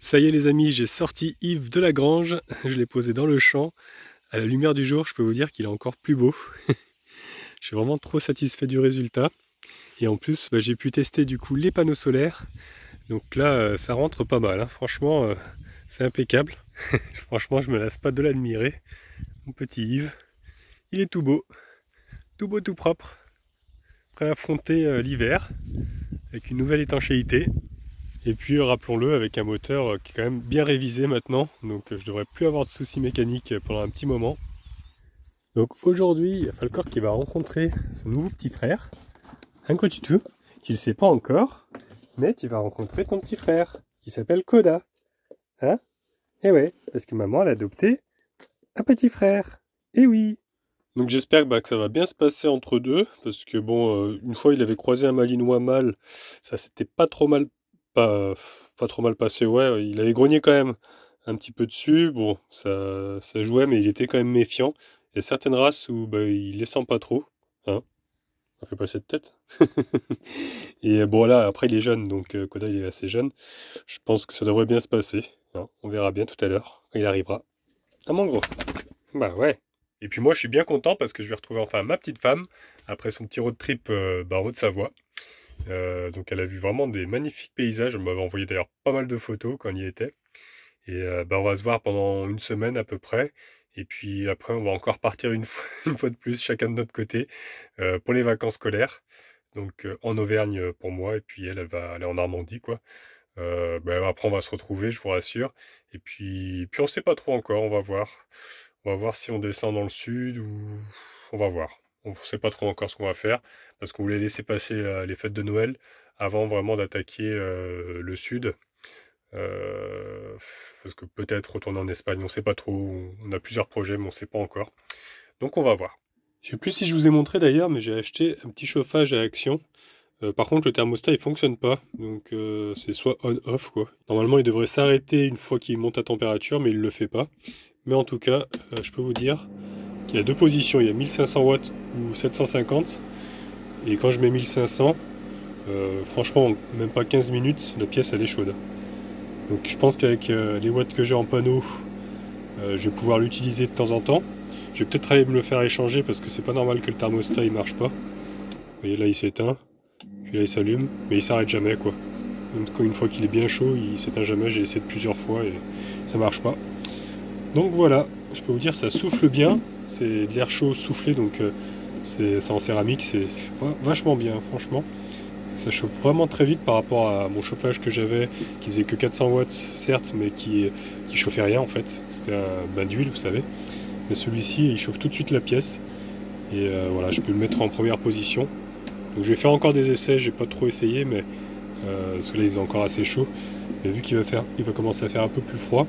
Ça y est les amis, j'ai sorti Yves de la grange, je l'ai posé dans le champ. À la lumière du jour, je peux vous dire qu'il est encore plus beau. Je suis vraiment trop satisfait du résultat. Et en plus, j'ai pu tester du coup les panneaux solaires. Donc là, ça rentre pas mal, hein. Franchement, c'est impeccable. Franchement, je me lasse pas de l'admirer. Mon petit Yves, il est tout beau, tout propre. Prêt à affronter l'hiver avec une nouvelle étanchéité. Et puis rappelons-le, avec un moteur qui est quand même bien révisé maintenant, donc je devrais plus avoir de soucis mécaniques pendant un petit moment. Donc aujourd'hui, il y a Falcor qui va rencontrer son nouveau petit frère, un Kochitu, qui ne sait pas encore, mais tu vas rencontrer ton petit frère, qui s'appelle Koda. Hein? Eh ouais, parce que maman elle a adopté un petit frère. Eh oui! Donc j'espère que ça va bien se passer entre deux, parce que bon, une fois il avait croisé un malinois mâle, ça s'était pas trop mal passé, ouais, il avait grogné quand même un petit peu dessus, bon, ça jouait, mais il était quand même méfiant. Il y a certaines races où il les sent pas trop, hein, on fait pas cette tête. Et bon là, après il est jeune, donc Koda il est assez jeune, je pense que ça devrait bien se passer, hein. On verra bien tout à l'heure, quand il arrivera. Ah mon gros, bah ouais. Et puis moi je suis bien content parce que je vais retrouver enfin ma petite femme, après son petit road trip en Haute-Savoie. Donc elle a vu vraiment des magnifiques paysages. Elle m'avait envoyé d'ailleurs pas mal de photos quand on y était. Et on va se voir pendant une semaine à peu près. Et puis après on va encore partir une fois de plus, chacun de notre côté, pour les vacances scolaires. Donc en Auvergne pour moi, et puis elle va aller en Normandie quoi. Après on va se retrouver, je vous rassure. Et puis on sait pas trop encore, on va voir. On va voir si on descend dans le sud ou on va voir. On ne sait pas trop encore ce qu'on va faire parce qu'on voulait laisser passer les fêtes de Noël avant vraiment d'attaquer le sud. Parce que peut-être retourner en Espagne, on ne sait pas trop. On a plusieurs projets, mais on ne sait pas encore. Donc on va voir. Je sais plus si je vous ai montré d'ailleurs, mais j'ai acheté un petit chauffage à action. Par contre, le thermostat il fonctionne pas, donc c'est soit on/off quoi. Normalement, il devrait s'arrêter une fois qu'il monte à température, mais il le fait pas. Mais en tout cas, je peux vous dire qu'il y a deux positions, il y a 1500 watts ou 750. Et quand je mets 1500, franchement, même pas 15 minutes, la pièce elle est chaude. Donc je pense qu'avec les watts que j'ai en panneau, je vais pouvoir l'utiliser de temps en temps. Je vais peut-être aller me le faire échanger parce que c'est pas normal que le thermostat il marche pas. Vous voyez là il s'éteint, puis là il s'allume, mais il s'arrête jamais quoi. Une fois qu'il est bien chaud, il s'éteint jamais, j'ai essayé de plusieurs fois et ça marche pas. Donc voilà, je peux vous dire ça souffle bien, c'est de l'air chaud soufflé, donc c'est en céramique, c'est vachement bien franchement. Ça chauffe vraiment très vite par rapport à mon chauffage que j'avais, qui faisait que 400 watts certes, mais qui chauffait rien en fait. C'était un bain d'huile, vous savez. Mais celui-ci, il chauffe tout de suite la pièce. Et voilà, je peux le mettre en première position. Donc je vais faire encore des essais, j'ai pas trop essayé, mais celui-là il est encore assez chaud. Mais vu qu'il va commencer à faire un peu plus froid,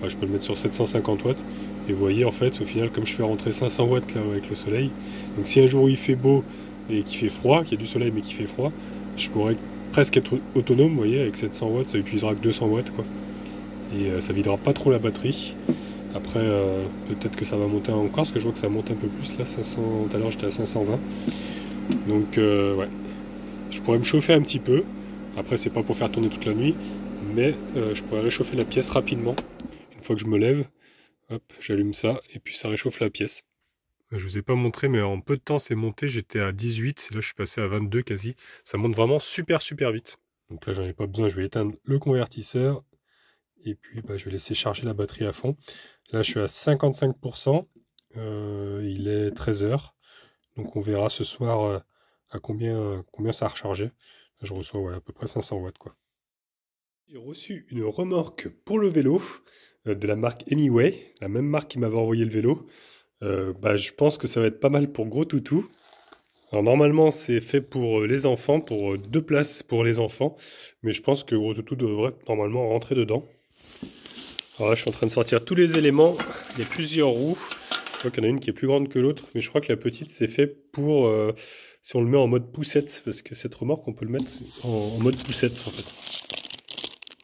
je peux le mettre sur 750 watts. Et vous voyez en fait, au final, comme je fais rentrer 500 watts là avec le soleil, donc si un jour il fait beau et qu'il fait froid, qu'il y a du soleil mais qu'il fait froid, je pourrais presque être autonome, vous voyez, avec 700 watts, ça utilisera que 200 watts quoi. Et ça videra pas trop la batterie. Après, peut-être que ça va monter encore, parce que je vois que ça monte un peu plus là, 500, tout à l'heure j'étais à 520. Donc ouais, je pourrais me chauffer un petit peu. Après c'est pas pour faire tourner toute la nuit, mais je pourrais réchauffer la pièce rapidement. Une fois que je me lève, hop, j'allume ça, et puis ça réchauffe la pièce. Je vous ai pas montré, mais en peu de temps c'est monté, j'étais à 18, là je suis passé à 22 quasi. Ça monte vraiment super vite. Donc là j'en ai pas besoin, je vais éteindre le convertisseur, et puis je vais laisser charger la batterie à fond. Là je suis à 55%, il est 13h, donc on verra ce soir à combien ça a rechargé. Là je reçois à peu près 500 watts quoi. J'ai reçu une remorque pour le vélo de la marque Anyway, la même marque qui m'avait envoyé le vélo. Je pense que ça va être pas mal pour Gros Toutou. Alors normalement c'est fait pour les enfants, pour 2 places pour les enfants, mais je pense que Gros Toutou devrait normalement rentrer dedans. Alors là je suis en train de sortir tous les éléments, il y a plusieurs roues, je crois qu'il y en a une qui est plus grande que l'autre, mais je crois que la petite c'est fait pour si on le met en mode poussette, parce que cette remorque on peut le mettre en mode poussette en fait.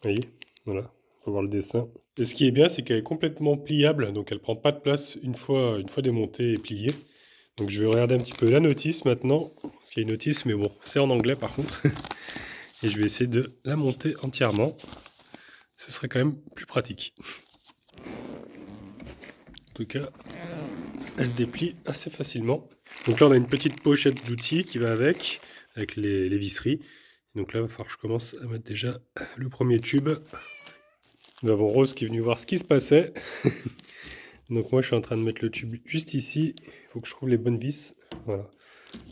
Vous voyez, voilà, on peut voir le dessin. Et ce qui est bien, c'est qu'elle est complètement pliable, donc elle prend pas de place une fois démontée et pliée. Donc je vais regarder un petit peu la notice maintenant, parce qu'il y a une notice, mais bon, c'est en anglais par contre. Et je vais essayer de la monter entièrement. ce serait quand même plus pratique. En tout cas, elle se déplie assez facilement. Donc là, on a une petite pochette d'outils qui va avec les visseries. Donc là, il va falloir que je commence à mettre déjà le premier tube. Nous avons Rose qui est venue voir ce qui se passait. Donc moi, je suis en train de mettre le tube juste ici. Il faut que je trouve les bonnes vis. Voilà.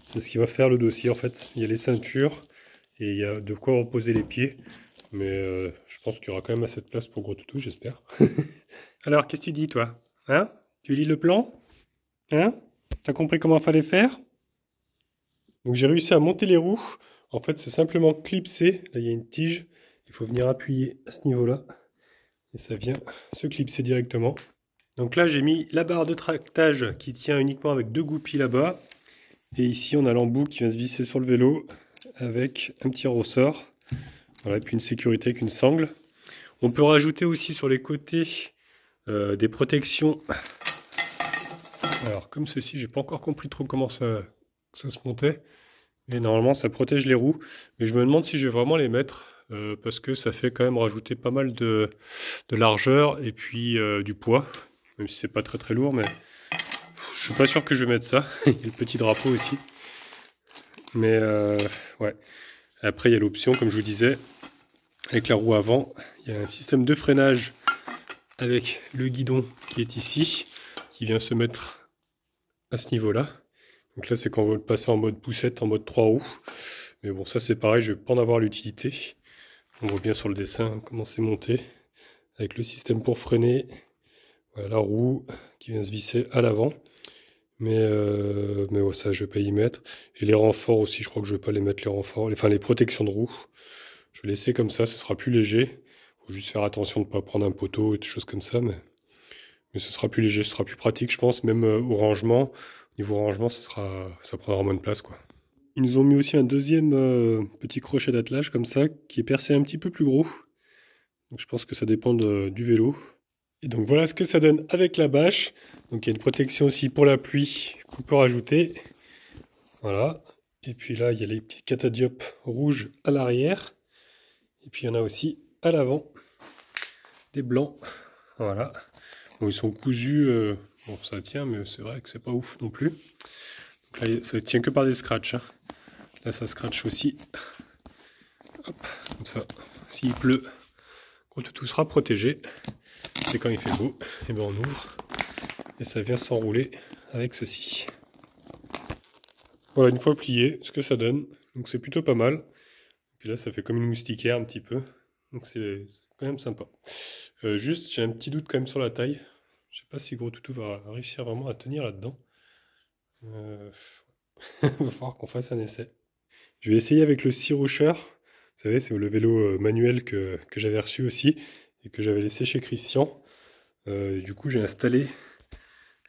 C'est ce qui va faire le dossier, en fait. Il y a les ceintures et il y a de quoi reposer les pieds. Mais je pense qu'il y aura quand même assez de place pour Gros Toutou, j'espère. Alors, qu'est-ce que tu dis, toi? Hein? Tu lis le plan? Hein? T'as compris comment fallait faire? Donc j'ai réussi à monter les roues. En fait, c'est simplement clipser. Là, il y a une tige. Il faut venir appuyer à ce niveau-là. Et ça vient se clipser directement. Donc là, j'ai mis la barre de tractage qui tient uniquement avec 2 goupilles là-bas. Et ici, on a l'embout qui vient se visser sur le vélo avec un petit ressort. Voilà, et puis une sécurité avec une sangle. On peut rajouter aussi sur les côtés des protections. Alors, comme ceci, j'ai pas encore compris trop comment ça se montait. Et normalement, ça protège les roues. Mais je me demande si je vais vraiment les mettre. Parce que ça fait quand même rajouter pas mal de largeur et puis du poids. Même si c'est pas très très lourd, mais je suis pas sûr que je vais mettre ça. Il y a le petit drapeau aussi. Mais ouais. Après, il y a l'option, comme je vous disais, avec la roue avant. Il y a un système de freinage avec le guidon qui est ici, qui vient se mettre à ce niveau-là. Donc là, c'est quand on veut le passer en mode poussette, en mode 3 roues. Mais bon, ça c'est pareil, je vais pas en avoir l'utilité. On voit bien sur le dessin comment c'est monté. Avec le système pour freiner. Voilà, la roue qui vient se visser à l'avant. Mais ouais, ça, je vais pas y mettre. Et les renforts aussi, je crois que je vais pas les mettre, les renforts. Enfin, les protections de roue. Je vais laisser comme ça, ce sera plus léger. Faut juste faire attention de ne pas prendre un poteau et des choses comme ça. Mais ce sera plus léger, ce sera plus pratique, je pense. Même au rangement. Au niveau rangement, ça prendra moins de place, quoi. Ils nous ont mis aussi un deuxième petit crochet d'attelage comme ça, qui est percé un petit peu plus gros. Donc je pense que ça dépend du vélo. Et donc voilà ce que ça donne avec la bâche. Donc il y a une protection aussi pour la pluie qu'on peut rajouter. Voilà. Et puis là, il y a les petits catadiopes rouges à l'arrière. Et puis il y en a aussi à l'avant. Des blancs. Voilà. Bon, ils sont cousus. Bon, ça tient, mais c'est vrai que c'est pas ouf non plus. Donc là, ça tient que par des scratchs. Hein. Là, ça scratch aussi. Hop, comme ça. S'il pleut, Gros Toutou sera protégé. Et quand il fait beau, et bien on ouvre. Et ça vient s'enrouler avec ceci. Voilà, une fois plié, ce que ça donne. Donc c'est plutôt pas mal. Et puis là, ça fait comme une moustiquaire un petit peu. Donc c'est quand même sympa. Juste, j'ai un petit doute quand même sur la taille. Je sais pas si Gros Toutou va réussir vraiment à tenir là-dedans. Il va falloir qu'on fasse un essai. Je vais essayer avec le Sea Rusher. Vous savez, c'est le vélo manuel que j'avais reçu aussi et que j'avais laissé chez Christian. Du coup, j'ai installé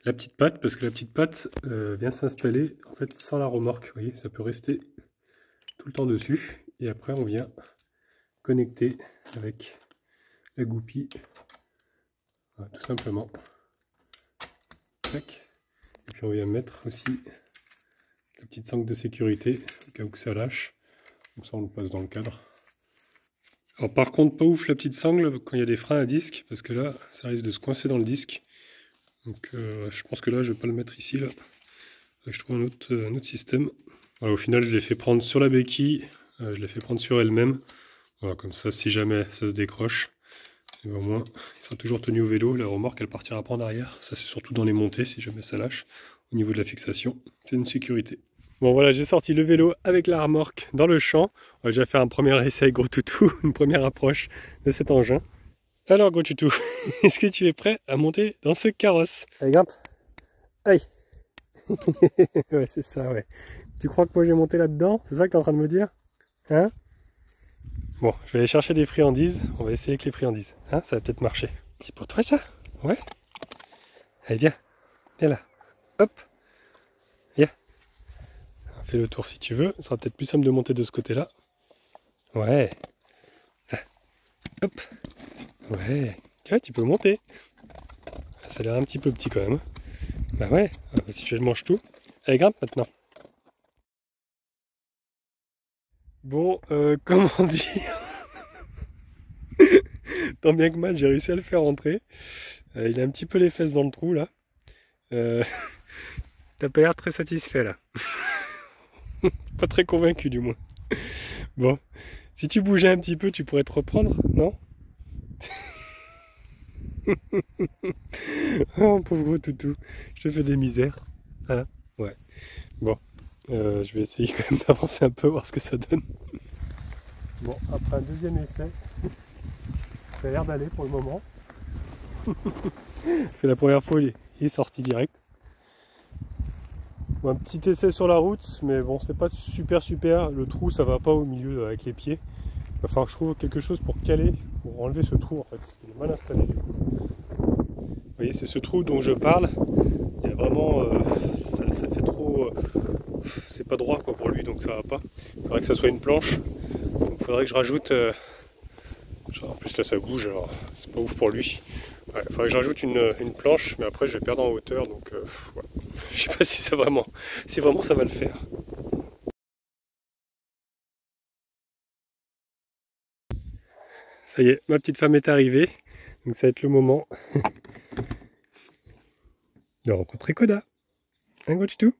la petite patte parce que la petite patte vient s'installer en fait sans la remorque. Vous voyez, ça peut rester tout le temps dessus. Et après, on vient connecter avec la goupille. Voilà, tout simplement. Tac. Et puis on vient mettre aussi la petite sangle de sécurité au cas où ça lâche. Comme ça, on le passe dans le cadre. Alors par contre, pas ouf la petite sangle quand il y a des freins à disque, parce que là, ça risque de se coincer dans le disque. Donc je pense que là, je vais pas le mettre ici. Là. Je trouve un autre système. Voilà, au final, je l'ai fait prendre sur la béquille, je l'ai fait prendre sur elle-même. Voilà, comme ça, si jamais ça se décroche, et au moins, il sera toujours tenu au vélo. La remorque, elle partira pas en arrière. Ça, c'est surtout dans les montées, si jamais ça lâche. Au niveau de la fixation, c'est une sécurité. Bon voilà, j'ai sorti le vélo avec la remorque dans le champ. On va déjà faire un premier essai avec Gros Toutou, une première approche de cet engin. Alors Gros Toutou, est-ce que tu es prêt à monter dans ce carrosse? Allez, grimpe. Aïe. Ouais, c'est ça, ouais. Tu crois que moi j'ai monté là-dedans? C'est ça que tu es en train de me dire? Hein? Bon, je vais aller chercher des friandises. On va essayer avec les friandises. Hein, ça va peut-être marcher. C'est pour toi ça? Ouais. Allez, viens. Viens là. Hop. Viens. Fais le tour si tu veux. Ce sera peut-être plus simple de monter de ce côté-là. Ouais. Ah. Hop. Ouais. Tu vois, tu peux monter. Ça a l'air un petit peu petit quand même. Bah ouais. Si je mange tout. Allez, grimpe maintenant. Bon, comment dire? Tant bien que mal, j'ai réussi à le faire rentrer. Il a un petit peu les fesses dans le trou là. T'as pas l'air très satisfait là. Pas très convaincu du moins. Bon, si tu bougeais un petit peu, tu pourrais te reprendre, non? Oh pauvre toutou, je te fais des misères. Hein? Ouais. Bon, je vais essayer quand même d'avancer un peu, voir ce que ça donne. Bon, après un deuxième essai, ça a l'air d'aller pour le moment. C'est la première fois, il est sorti direct. Bon, un petit essai sur la route, mais bon, c'est pas super. Le trou, ça va pas au milieu avec les pieds. Il va falloir que je trouve quelque chose pour caler, pour enlever ce trou en fait. Il est mal installé du coup. Vous voyez, c'est ce trou dont je parle. Il y a vraiment, ça fait trop, c'est pas droit quoi pour lui, donc ça va pas. Il faudrait que ça soit une planche. Donc il faudrait que je rajoute. En plus là ça bouge, alors c'est pas ouf pour lui. Ouais, il faudrait que je rajoute une planche, mais après je vais perdre en hauteur, donc ouais. Je sais pas si ça vraiment, si vraiment ça va le faire. Ça y est, ma petite femme est arrivée, donc ça va être le moment de rencontrer Koda. Hein, Gochtou?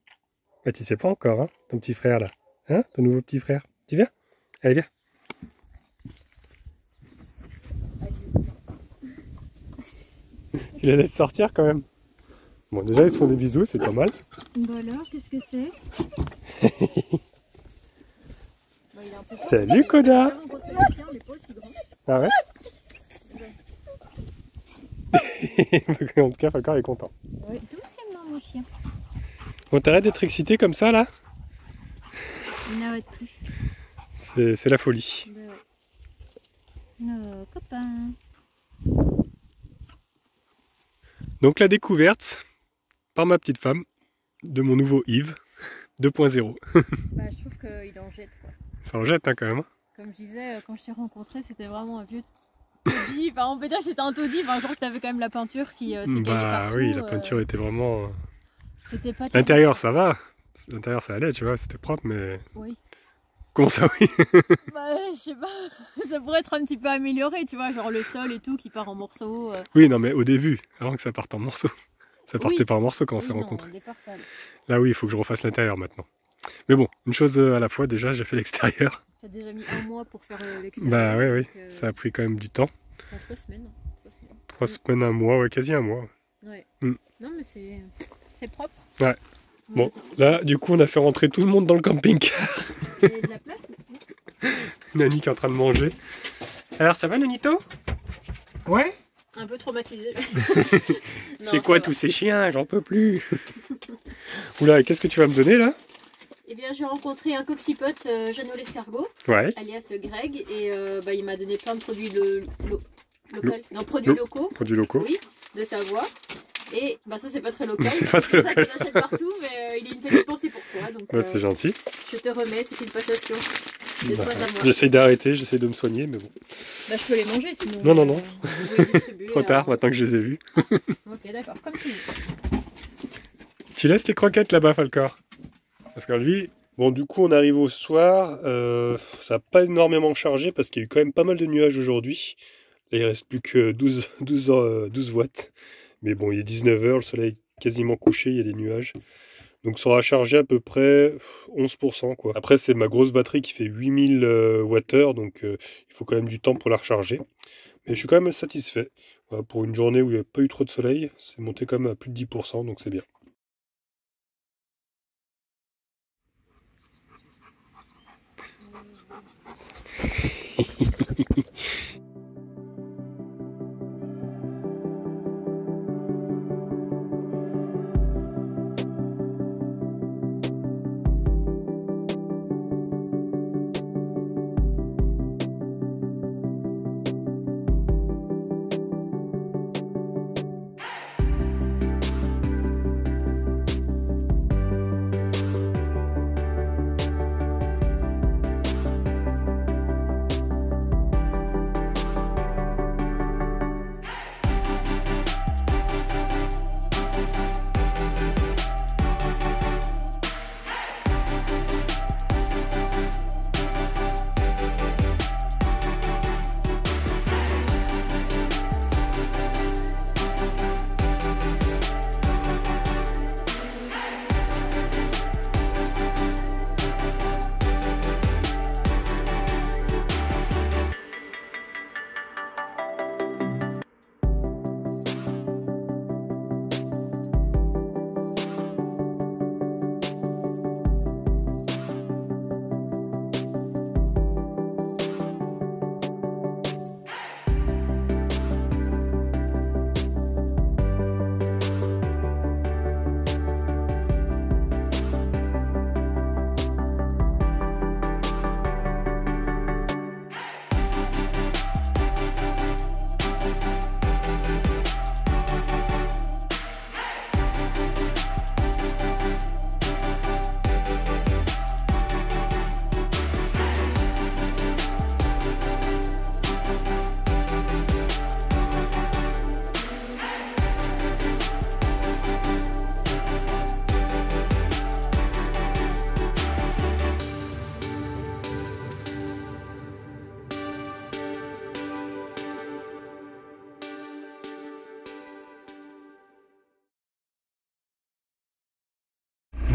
Bah tu sais pas encore, hein, ton petit frère là. Hein, ton nouveau petit frère. Tu viens? Allez, viens. Tu la laisses sortir quand même. Bon, déjà ils se font des bisous, c'est pas mal. Bon alors, qu'est-ce que c'est? Salut Koda. Ah ouais? En tout cas, Falcor est content. Oui, doucement mon chien. Bon, t'arrêtes d'être excité comme ça là? Il n'arrête plus. C'est la folie. Ben ouais. Nos copains. Donc la découverte par ma petite femme de mon nouveau Yves 2.0. Bah, je trouve qu'il en jette quoi. Ça en jette hein, quand même. Comme je disais, quand je t'ai rencontré, c'était vraiment un vieux taudis. Enfin, on peut dire que c'était un taudis. Enfin, je crois que t'avais quand même la peinture qui s'est caillée partout. Oui, la peinture était vraiment... C'était pas... L'intérieur ça va. L'intérieur ça allait, tu vois, c'était propre, mais... Oui. Comment ça, oui? Bah, je sais pas. Ça pourrait être un petit peu amélioré, tu vois, genre le sol et tout qui part en morceaux. Oui, non, mais au début, avant que ça parte en morceaux. Ça partait Oui. pas en morceaux quand on s'est non, rencontrés. au départ, ça allait. Là, oui, il faut que je refasse l'intérieur maintenant. Mais bon, une chose à la fois, déjà, j'ai fait l'extérieur. Tu as déjà mis un mois pour faire l'extérieur. Bah oui, donc, ça a pris quand même du temps. En 3 semaines. 3 semaines. 3 semaines, un mois, ouais, quasi un mois. Ouais. Mm. Non, mais c'est propre. Ouais. Bon, là, du coup, on a fait rentrer tout le monde dans le camping-car. Il y a de la place aussi. Nani qui est en train de manger. Alors, ça va, Nanito? Ouais? Un peu traumatisé. C'est quoi tous ces chiens? J'en peux plus. Oula, qu'est-ce que tu vas me donner, là? Eh bien, j'ai rencontré un coxypote, Jeannot l'escargot, Ouais. alias Greg, et il m'a donné plein de produits produits locaux. Produits locaux. Oui, de Savoie. Et bah ça c'est pas très local. C'est pas très local. Ça que j'achète partout, mais il y a une petite pensée pour toi. Donc Ouais, c'est gentil. je te remets, c'est une passation de toi à moi. J'essaye d'arrêter, j'essaye de me soigner, mais bon. Bah je peux les manger sinon. Non. Trop tard, maintenant que je les ai vus. Ok, d'accord, comme tu veux. Tu laisses les croquettes là-bas, Falcor. Parce que lui, bon, du coup, on arrive au soir. Ça n'a pas énormément chargé parce qu'il y a eu quand même pas mal de nuages aujourd'hui. Là, il reste plus que 12 watts. Mais bon, il est 19 h, le soleil est quasiment couché, il y a des nuages. Donc ça aura chargé à peu près 11%, quoi. Après, c'est ma grosse batterie qui fait 8000 Wh, donc il faut quand même du temps pour la recharger. Mais je suis quand même satisfait. Voilà, pour une journée où il n'y a pas eu trop de soleil, c'est monté quand même à plus de 10%, donc c'est bien.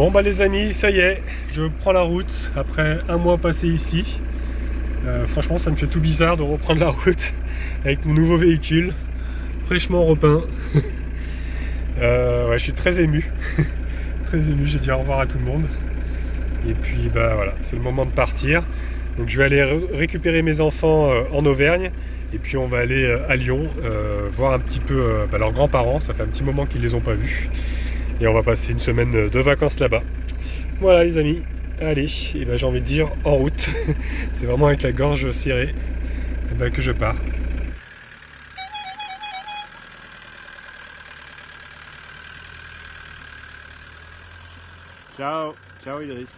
Bon bah les amis, ça y est, je prends la route après un mois passé ici. Franchement ça me fait tout bizarre de reprendre la route avec mon nouveau véhicule, fraîchement repeint. Ouais, je suis très ému, très ému, j'ai dit au revoir à tout le monde. Et puis bah voilà, c'est le moment de partir. Donc je vais aller récupérer mes enfants en Auvergne. Et puis on va aller à Lyon, voir un petit peu leurs grands-parents, ça fait un petit moment qu'ils ne les ont pas vus. Et on va passer une semaine de vacances là-bas. Voilà les amis, allez, et ben, j'ai envie de dire en route. C'est vraiment avec la gorge serrée que je pars. Ciao, ciao Idriss.